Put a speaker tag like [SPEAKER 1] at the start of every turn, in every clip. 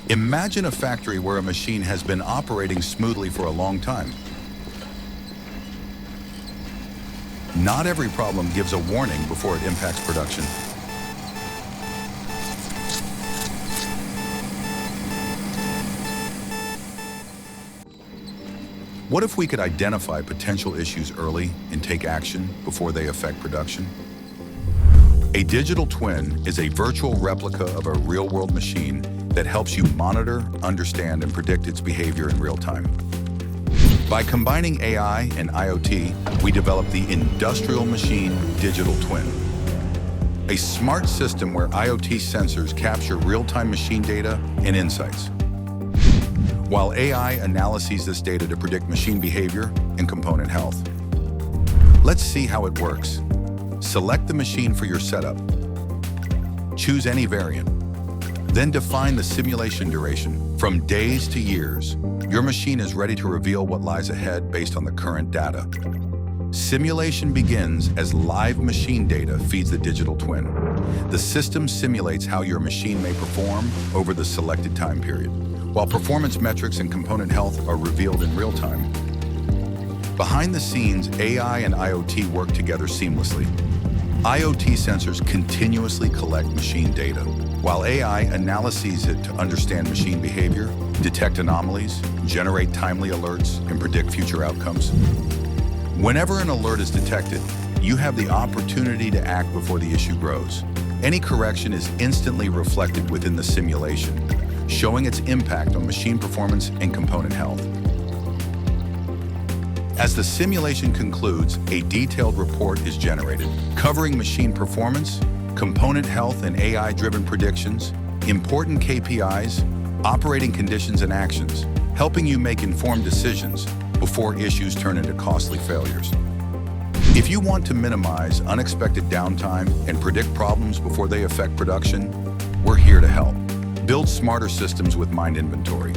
[SPEAKER 1] Imagine a factory where a machine has been operating smoothly for a long time. Not every problem gives a warning before it impacts production. What if we could identify potential issues early and take action before they affect production? A digital twin is a virtual replica of a real-world machine that helps you monitor, understand, and predict its behavior in real time. By combining AI and IoT, we developed the Industrial Machine Digital Twin, a smart system where IoT sensors capture real-time machine data and insights, while AI analyzes this data to predict machine behavior and component health. Let's see how it works. Select the machine for your setup. Choose any variant. Then define the simulation duration from days to years. Your machine is ready to reveal what lies ahead based on the current data. Simulation begins as live machine data feeds the digital twin. The system simulates how your machine may perform over the selected time period, while performance metrics and component health are revealed in real time. Behind the scenes, AI and IoT work together seamlessly. IoT sensors continuously collect machine data, while AI analyzes it to understand machine behavior, detect anomalies, generate timely alerts, and predict future outcomes. Whenever an alert is detected, you have the opportunity to act before the issue grows. Any correction is instantly reflected within the simulation, showing its impact on machine performance and component health. As the simulation concludes, a detailed report is generated, covering machine performance, component health and AI-driven predictions, important KPIs, operating conditions and actions, helping you make informed decisions before issues turn into costly failures. If you want to minimize unexpected downtime and predict problems before they affect production, we're here to help. Build smarter systems with MindInventory.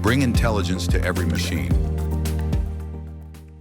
[SPEAKER 1] Bring intelligence to every machine.